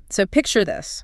So picture this.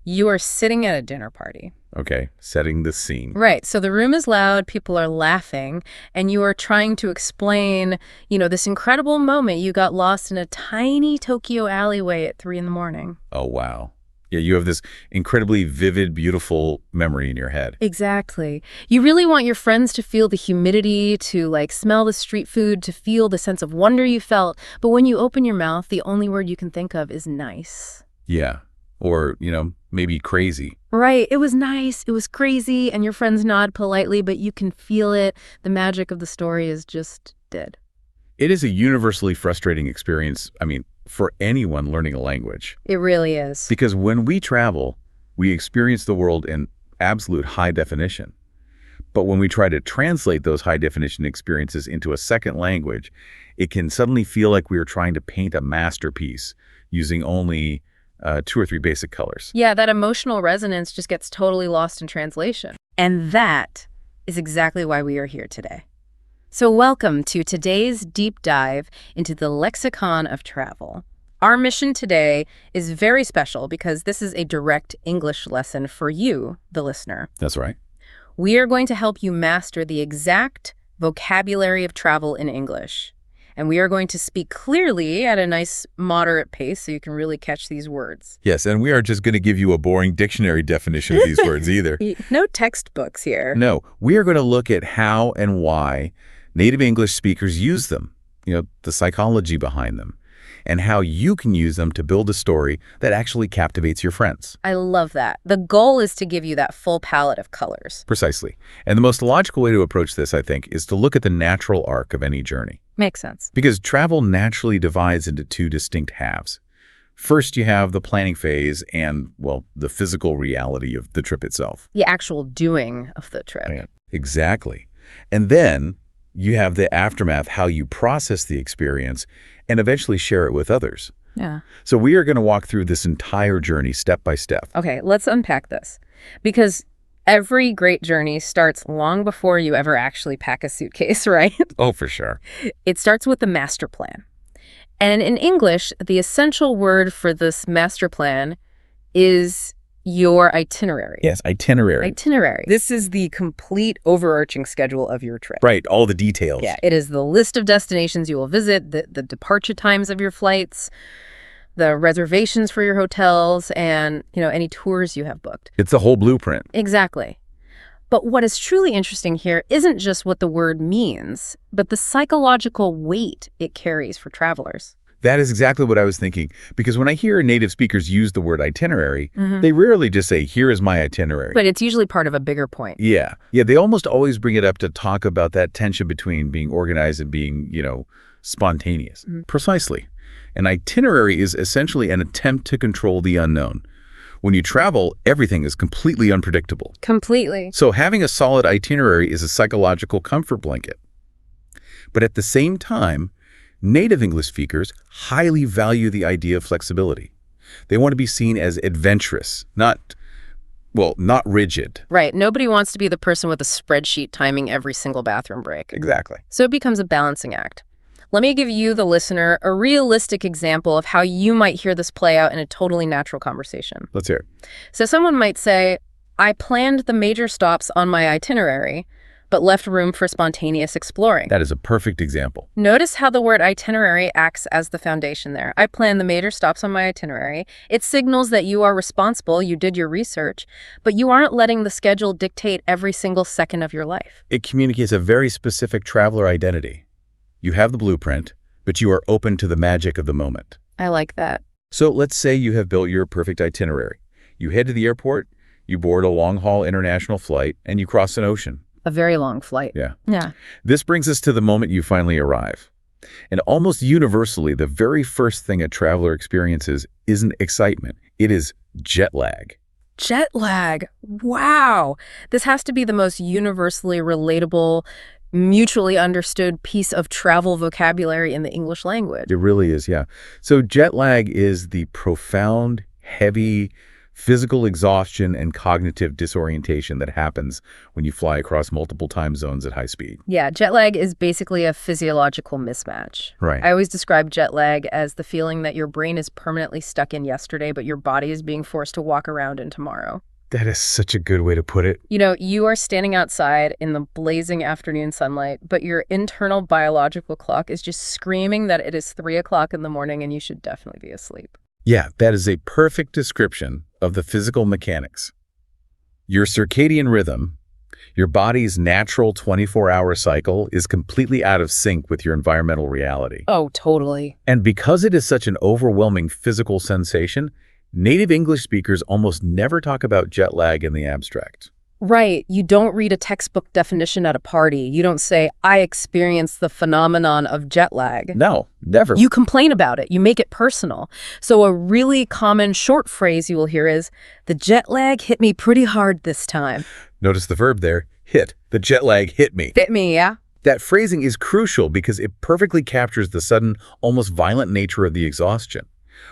You are sitting at a dinner party. Okay, setting the scene. Right. So the room is loud, people are laughing, and you are trying to explain, this incredible moment you got lost in a tiny Tokyo alleyway at 3 a.m. Oh, wow. Yeah, you have this incredibly vivid, beautiful memory in your head. Exactly. You really want your friends to feel the humidity, to smell the street food, to feel the sense of wonder you felt. But when you open your mouth, the only word you can think of is nice. Yeah. Or, maybe crazy. Right. It was nice. It was crazy. And your friends nod politely, but you can feel it. The magic of the story is just dead. It is a universally frustrating experience, for anyone learning a language. It really is. Because when we travel, we experience the world in absolute high definition. But when we try to translate those high definition experiences into a second language, it can suddenly feel like we are trying to paint a masterpiece using only 2 or 3 basic colors. Yeah, that emotional resonance just gets totally lost in translation. And that is exactly why we are here today. So welcome to today's deep dive into the lexicon of travel. Our mission today is very special because this is a direct English lesson for you, the listener. That's right. We are going to help you master the exact vocabulary of travel in English. And we are going to speak clearly at a nice moderate pace so you can really catch these words. Yes, and we are just going to give you a boring dictionary definition of these words either. No textbooks here. No, we are going to look at how and why native English speakers use them, the psychology behind them, and how you can use them to build a story that actually captivates your friends. I love that. The goal is to give you that full palette of colors. Precisely. And the most logical way to approach this, I think, is to look at the natural arc of any journey. Makes sense. Because travel naturally divides into 2 distinct halves. First, you have the planning phase and, the physical reality of the trip itself. The actual doing of the trip. Yeah, exactly. And then you have the aftermath, how you process the experience and eventually share it with others. Yeah. So we are going to walk through this entire journey step by step. Okay, let's unpack this. Because every great journey starts long before you ever actually pack a suitcase, right? Oh, for sure. It starts with the master plan. And in English, the essential word for this master plan is your itinerary. Yes, itinerary. Itinerary. This is the complete overarching schedule of your trip. Right, all the details. Yeah, it is the list of destinations you will visit, the departure times of your flights, the reservations for your hotels, and, any tours you have booked. It's the whole blueprint. Exactly. But what is truly interesting here isn't just what the word means, but the psychological weight it carries for travelers. That is exactly what I was thinking. Because when I hear native speakers use the word itinerary, they rarely just say, here is my itinerary. But it's usually part of a bigger point. Yeah. Yeah, they almost always bring it up to talk about that tension between being organized and being, spontaneous. Precisely. An itinerary is essentially an attempt to control the unknown. When you travel, everything is completely unpredictable. Completely. So having a solid itinerary is a psychological comfort blanket. But at the same time, native English speakers highly value the idea of flexibility. They want to be seen as adventurous, not rigid. Right. Nobody wants to be the person with a spreadsheet timing every single bathroom break. Exactly. So it becomes a balancing act. Let me give you, the listener, a realistic example of how you might hear this play out in a totally natural conversation. Let's hear it. So someone might say, I planned the major stops on my itinerary, but left room for spontaneous exploring. That is a perfect example. Notice how the word itinerary acts as the foundation there. I planned the major stops on my itinerary. It signals that you are responsible, you did your research, but you aren't letting the schedule dictate every single second of your life. It communicates a very specific traveler identity. You have the blueprint, but you are open to the magic of the moment. I like that. So let's say you have built your perfect itinerary. You head to the airport, you board a long-haul international flight, and you cross an ocean. A very long flight. Yeah. Yeah. This brings us to the moment you finally arrive. And almost universally, the very first thing a traveler experiences isn't excitement. It is jet lag. Jet lag. Wow. This has to be the most universally relatable, mutually understood piece of travel vocabulary in the English language. It really is, yeah. So jet lag is the profound, heavy, physical exhaustion and cognitive disorientation that happens when you fly across multiple time zones at high speed. Yeah, jet lag is basically a physiological mismatch. Right. I always describe jet lag as the feeling that your brain is permanently stuck in yesterday, but your body is being forced to walk around in tomorrow. That is such a good way to put it. You know, you are standing outside in the blazing afternoon sunlight, but your internal biological clock is just screaming that it is 3 o'clock in the morning and you should definitely be asleep. Yeah, that is a perfect description of the physical mechanics. Your circadian rhythm, your body's natural 24-hour cycle, is completely out of sync with your environmental reality. Oh, totally. And because it is such an overwhelming physical sensation, native English speakers almost never talk about jet lag in the abstract. Right. You don't read a textbook definition at a party. You don't say, I experienced the phenomenon of jet lag. No, never. You complain about it. You make it personal. So a really common short phrase you will hear is, the jet lag hit me pretty hard this time. Notice the verb there, hit. The jet lag hit me. Hit me, yeah? That phrasing is crucial because it perfectly captures the sudden, almost violent nature of the exhaustion.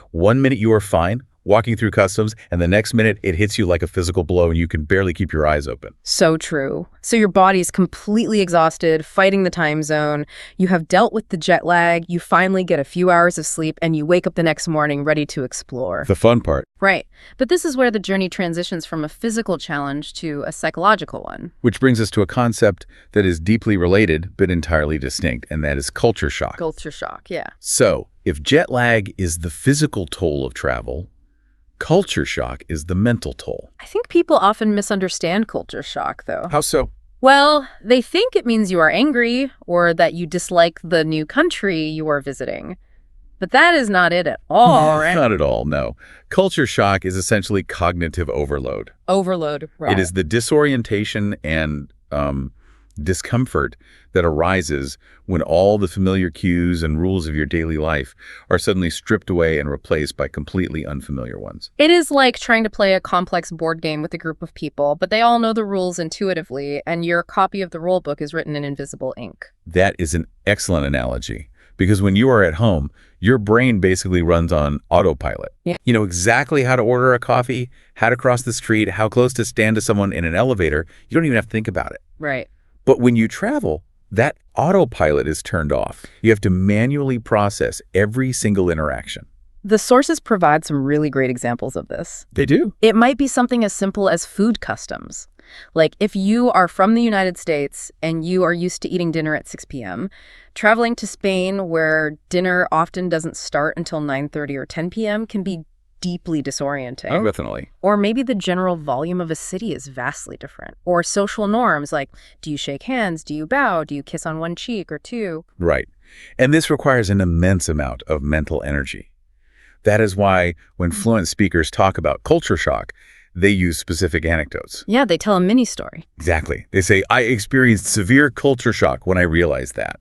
1 minute you are fine, walking through customs, and the next minute it hits you like a physical blow and you can barely keep your eyes open. So true. So your body's completely exhausted, fighting the time zone. You have dealt with the jet lag, you finally get a few hours of sleep, and you wake up the next morning ready to explore. The fun part. Right. But this is where the journey transitions from a physical challenge to a psychological one. Which brings us to a concept that is deeply related but entirely distinct, and that is culture shock. Culture shock, yeah. So, if jet lag is the physical toll of travel, culture shock is the mental toll. I think people often misunderstand culture shock, though. How so? Well, they think it means you are angry or that you dislike the new country you are visiting. But that is not it at all, right? Not at all, no. Culture shock is essentially cognitive overload. Overload, right. It is the disorientation and discomfort that arises when all the familiar cues and rules of your daily life are suddenly stripped away and replaced by completely unfamiliar ones. It is like trying to play a complex board game with a group of people, but they all know the rules intuitively, and your copy of the rule book is written in invisible ink. That is an excellent analogy, because when you are at home, your brain basically runs on autopilot. Yeah. You know exactly how to order a coffee, how to cross the street, how close to stand to someone in an elevator. You don't even have to think about it. Right. But when you travel, that autopilot is turned off. You have to manually process every single interaction. The sources provide some really great examples of this. They do. It might be something as simple as food customs. Like if you are from the United States and you are used to eating dinner at 6 p.m., traveling to Spain where dinner often doesn't start until 9:30 or 10 p.m. can be deeply disorienting. Oh, definitely. Or maybe the general volume of a city is vastly different. Or social norms like, do you shake hands? Do you bow? Do you kiss on one cheek or two? Right. And this requires an immense amount of mental energy. That is why when fluent speakers talk about culture shock, they use specific anecdotes. Yeah, they tell a mini story. Exactly. They say, I experienced severe culture shock when I realized that.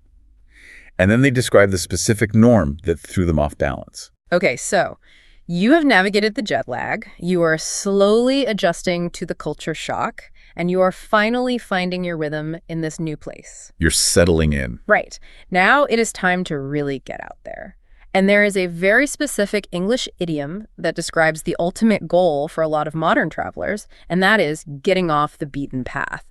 And then they describe the specific norm that threw them off balance. Okay, so you have navigated the jet lag, you are slowly adjusting to the culture shock, and you are finally finding your rhythm in this new place. You're settling in. Right. Now it is time to really get out there. And there is a very specific English idiom that describes the ultimate goal for a lot of modern travelers, and that is getting off the beaten path.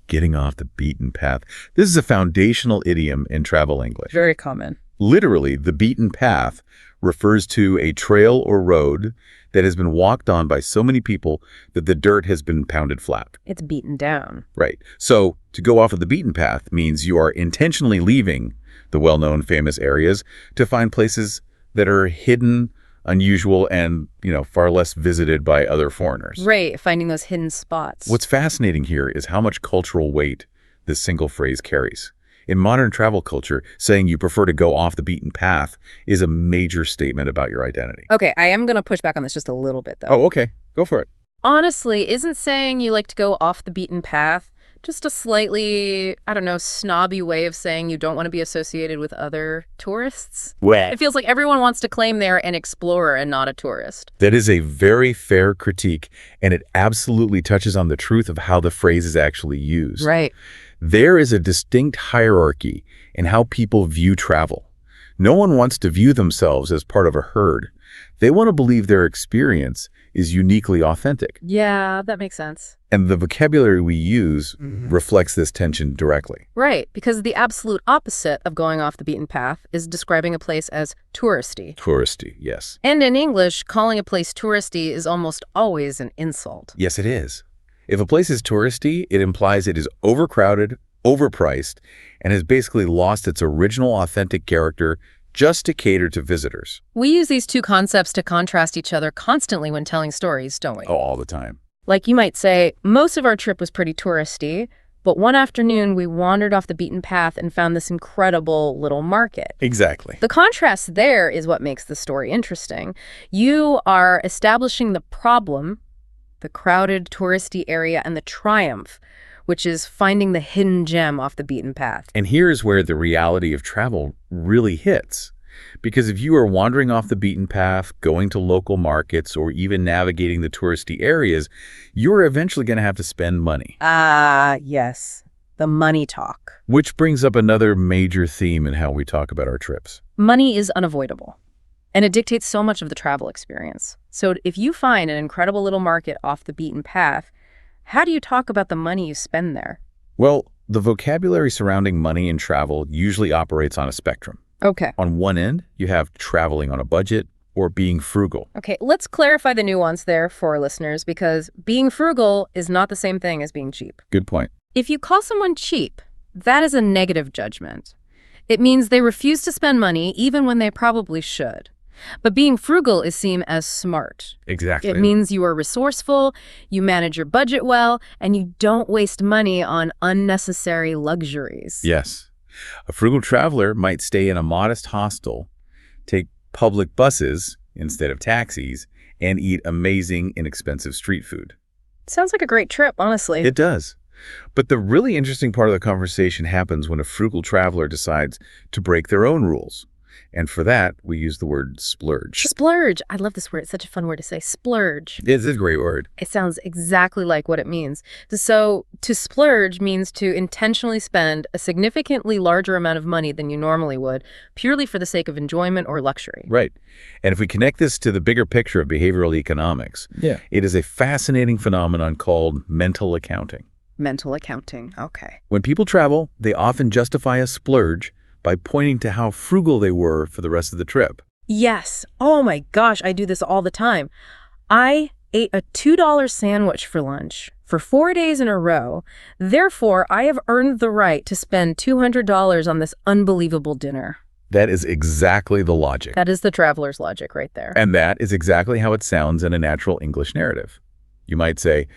Getting off the beaten path. This is a foundational idiom in travel English. Very common. Literally, the beaten path refers to a trail or road that has been walked on by so many people that the dirt has been pounded flat. It's beaten down. Right. So to go off of the beaten path means you are intentionally leaving the well-known famous areas to find places that are hidden, unusual, and, far less visited by other foreigners. Right, finding those hidden spots. What's fascinating here is how much cultural weight this single phrase carries. In modern travel culture, saying you prefer to go off the beaten path is a major statement about your identity. Okay, I am going to push back on this just a little bit, though. Oh, okay. Go for it. Honestly, isn't saying you like to go off the beaten path just a slightly, snobby way of saying you don't want to be associated with other tourists? Well, It feels like everyone wants to claim they're an explorer and not a tourist. that is a very fair critique, and it absolutely touches on the truth of how the phrase is actually used. Right. There is a distinct hierarchy in how people view travel. No one wants to view themselves as part of a herd. They want to believe their experience is uniquely authentic. Yeah, that makes sense. And the vocabulary we use reflects this tension directly. Right, because the absolute opposite of going off the beaten path is describing a place as touristy. Touristy, yes. And in English, calling a place touristy is almost always an insult. Yes, it is. If a place is touristy, it implies it is overcrowded, overpriced, and has basically lost its original authentic character just to cater to visitors. We use these two concepts to contrast each other constantly when telling stories, don't we? Oh, all the time. Like you might say, most of our trip was pretty touristy, but one afternoon we wandered off the beaten path and found this incredible little market. Exactly. The contrast there is what makes the story interesting. You are establishing the problem, the crowded touristy area, and the triumph, which is finding the hidden gem off the beaten path. And here's where the reality of travel really hits. Because if you are wandering off the beaten path, going to local markets, or even navigating the touristy areas, you're eventually going to have to spend money. Ah, yes. The money talk. Which brings up another major theme in how we talk about our trips. Money is unavoidable, and it dictates so much of the travel experience. So if you find an incredible little market off the beaten path, how do you talk about the money you spend there? Well, the vocabulary surrounding money in travel usually operates on a spectrum. Okay. On one end, you have traveling on a budget or being frugal. Okay, let's clarify the nuance there for our listeners, because being frugal is not the same thing as being cheap. Good point. If you call someone cheap, that is a negative judgment. It means they refuse to spend money even when they probably should. But being frugal is seen as smart. Exactly. It means you are resourceful, you manage your budget well, and you don't waste money on unnecessary luxuries. Yes. A frugal traveler might stay in a modest hostel, take public buses instead of taxis, and eat amazing, inexpensive street food. Sounds like a great trip, honestly. It does. But the really interesting part of the conversation happens when a frugal traveler decides to break their own rules. And for that, we use the word splurge. Splurge. I love this word. It's such a fun word to say. Splurge. It's a great word. It sounds exactly like what it means. So to splurge means to intentionally spend a significantly larger amount of money than you normally would, purely for the sake of enjoyment or luxury. Right. And if we connect this to the bigger picture of behavioral economics, it is a fascinating phenomenon called mental accounting. Mental accounting. Okay. When people travel, they often justify a splurge by pointing to how frugal they were for the rest of the trip. Yes. Oh my gosh, I do this all the time. I ate a $2 sandwich for lunch for 4 days in a row. Therefore, I have earned the right to spend $200 on this unbelievable dinner. That is exactly the logic. That is the traveler's logic right there. And that is exactly how it sounds in a natural English narrative. You might say,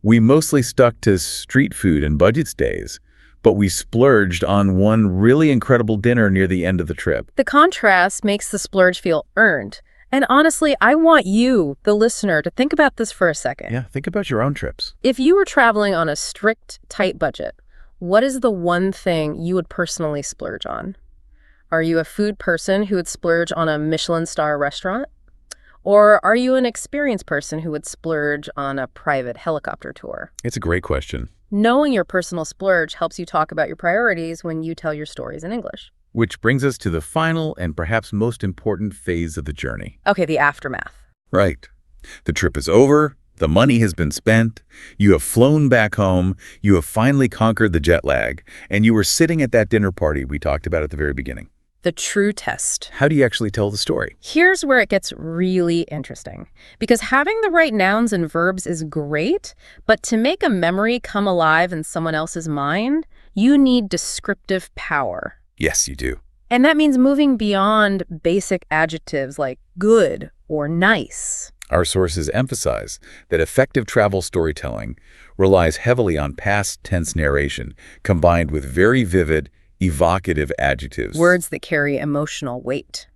we mostly stuck to street food and budget stays, but we splurged on one really incredible dinner near the end of the trip. The contrast makes the splurge feel earned. And honestly, I want you, the listener, to think about this for a second. Yeah, think about your own trips. If you were traveling on a strict, tight budget, what is the one thing you would personally splurge on? Are you a food person who would splurge on a Michelin star restaurant? Or are you an experienced person who would splurge on a private helicopter tour? It's a great question. Knowing your personal splurge helps you talk about your priorities when you tell your stories in English. Which brings us to the final and perhaps most important phase of the journey. Okay, the aftermath. Right. The trip is over. The money has been spent. You have flown back home. You have finally conquered the jet lag. And you were sitting at that dinner party we talked about at the very beginning. The true test. How do you actually tell the story? Here's where it gets really interesting. Because having the right nouns and verbs is great, but to make a memory come alive in someone else's mind, you need descriptive power. Yes, you do. And that means moving beyond basic adjectives like good or nice. Our sources emphasize that effective travel storytelling relies heavily on past tense narration combined with very vivid, evocative adjectives. Words that carry emotional weight.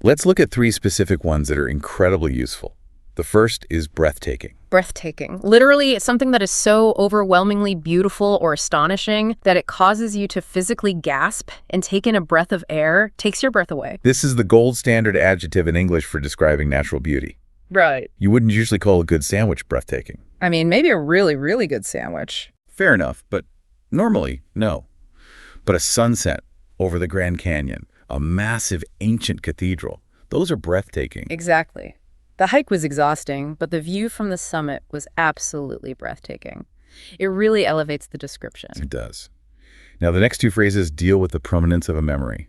Let's look at 3 specific ones that are incredibly useful. The first is breathtaking. Breathtaking. Literally, it's something that is so overwhelmingly beautiful or astonishing that it causes you to physically gasp and take in a breath of air, takes your breath away. This is the gold standard adjective in English for describing natural beauty. Right. You wouldn't usually call a good sandwich breathtaking. I mean, maybe a really, really good sandwich. Fair enough, but normally, no. But a sunset over the Grand Canyon, a massive ancient cathedral. Those are breathtaking. Exactly. The hike was exhausting, but the view from the summit was absolutely breathtaking. It really elevates the description. It does. Now, the next two phrases deal with the permanence of a memory.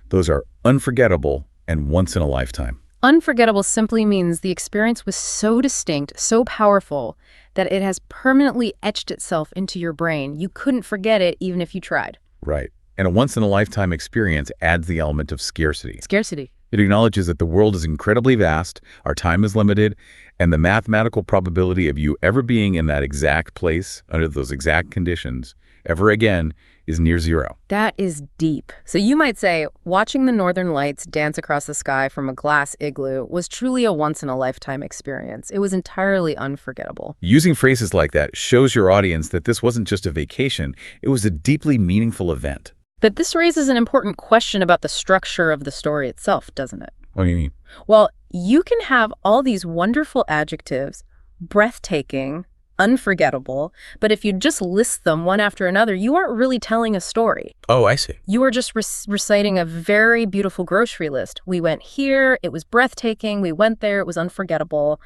Those are unforgettable and once in a lifetime. Unforgettable simply means the experience was so distinct, so powerful, that it has permanently etched itself into your brain. You couldn't forget it even if you tried. Right. And a once-in-a-lifetime experience adds the element of scarcity. Scarcity. It acknowledges that the world is incredibly vast, our time is limited, and the mathematical probability of you ever being in that exact place, under those exact conditions, ever again, is near zero. That is deep. So you might say, watching the northern lights dance across the sky from a glass igloo was truly a once-in-a-lifetime experience. It was entirely unforgettable. Using phrases like that shows your audience that this wasn't just a vacation, it was a deeply meaningful event. But this raises an important question about the structure of the story itself, doesn't it? What do you mean? Well, you can have all these wonderful adjectives, breathtaking, unforgettable, but if you just list them one after another, you aren't really telling a story. Oh, I see. You are just reciting a very beautiful grocery list. We went here, it was breathtaking, we went there, it was unforgettable.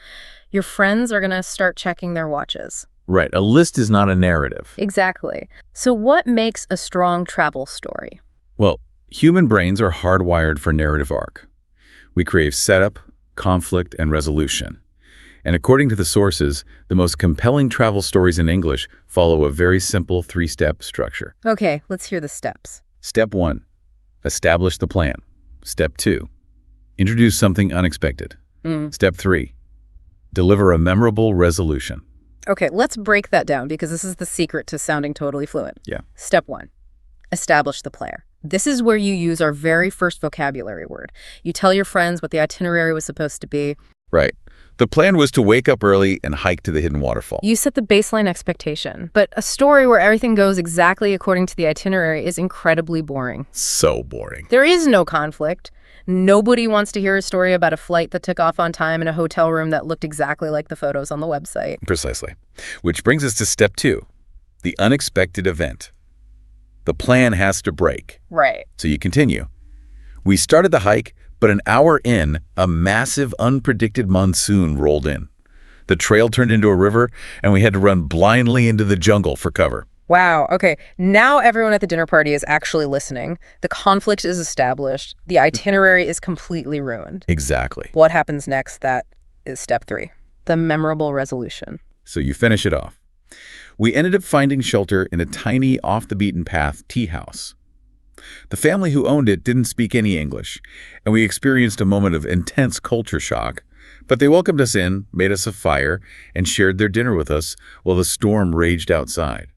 Your friends are going to start checking their watches. Right. A list is not a narrative. Exactly. So what makes a strong travel story? Well, human brains are hardwired for narrative arc. We crave setup, conflict, and resolution. And according to the sources, the most compelling travel stories in English follow a very simple three-step structure. Okay, let's hear the steps. Step 1, establish the plan. Step 2, introduce something unexpected. Step 3, deliver a memorable resolution. Okay, let's break that down because this is the secret to sounding totally fluent. Yeah. Step 1, establish the player. This is where you use our very first vocabulary word. You tell your friends what the itinerary was supposed to be. Right. The plan was to wake up early and hike to the hidden waterfall. You set the baseline expectation. But a story where everything goes exactly according to the itinerary is incredibly boring. So boring. There is no conflict. Nobody wants to hear a story about a flight that took off on time in a hotel room that looked exactly like the photos on the website. Precisely. Which brings us to step 2, the unexpected event. The plan has to break. Right. So you continue. We started the hike, but an hour in, a massive, unpredicted monsoon rolled in. The trail turned into a river, and we had to run blindly into the jungle for cover. Wow, okay. Now everyone at the dinner party is actually listening. The conflict is established. The itinerary is completely ruined. Exactly. What happens next? That is step 3, the memorable resolution. So you finish it off. We ended up finding shelter in a tiny, off-the-beaten-path tea house. The family who owned it didn't speak any English, and we experienced a moment of intense culture shock, but they welcomed us in, made us a fire, and shared their dinner with us while the storm raged outside.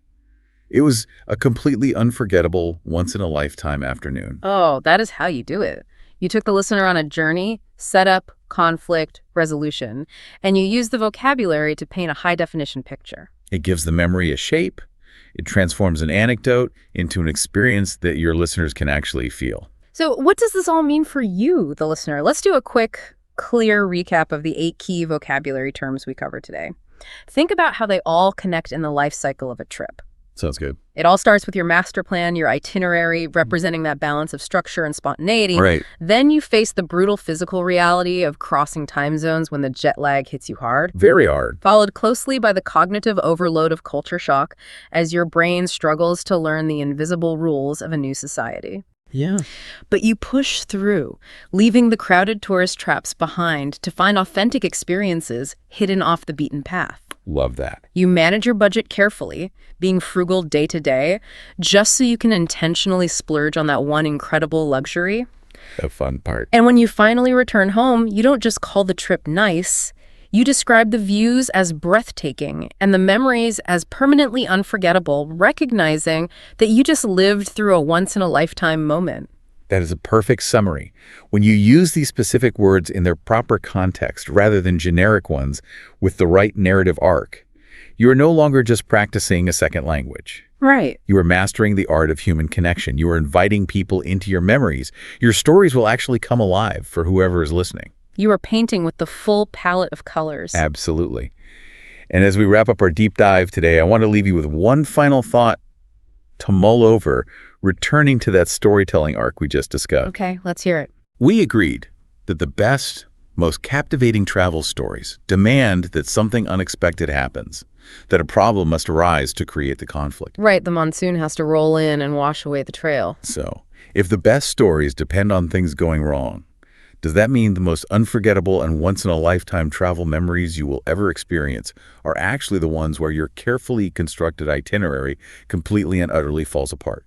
It was a completely unforgettable, once-in-a-lifetime afternoon. Oh, that is how you do it. You took the listener on a journey, setup, conflict, resolution, and you used the vocabulary to paint a high-definition picture. It gives the memory a shape. It transforms an anecdote into an experience that your listeners can actually feel. So what does this all mean for you, the listener? Let's do a quick, clear recap of the 8 key vocabulary terms we covered today. Think about how they all connect in the life cycle of a trip. Sounds good. It all starts with your master plan, your itinerary, representing that balance of structure and spontaneity. Right. Then you face the brutal physical reality of crossing time zones when the jet lag hits you hard. Very hard. Followed closely by the cognitive overload of culture shock as your brain struggles to learn the invisible rules of a new society. Yeah. But you push through, leaving the crowded tourist traps behind to find authentic experiences hidden off the beaten path. Love that. You manage your budget carefully, being frugal day to day, just so you can intentionally splurge on that one incredible luxury. The fun part. And when you finally return home, you don't just call the trip nice. You describe the views as breathtaking and the memories as permanently unforgettable, recognizing that you just lived through a once-in-a-lifetime moment. That is a perfect summary. When you use these specific words in their proper context rather than generic ones with the right narrative arc, you are no longer just practicing a second language. Right. You are mastering the art of human connection. You are inviting people into your memories. Your stories will actually come alive for whoever is listening. You are painting with the full palette of colors. Absolutely. And as we wrap up our deep dive today, I want to leave you with one final thought to mull over, returning to that storytelling arc we just discussed. Okay, let's hear it. We agreed that the best, most captivating travel stories demand that something unexpected happens, that a problem must arise to create the conflict. Right, the monsoon has to roll in and wash away the trail. So, if the best stories depend on things going wrong, does that mean the most unforgettable and once-in-a-lifetime travel memories you will ever experience are actually the ones where your carefully constructed itinerary completely and utterly falls apart?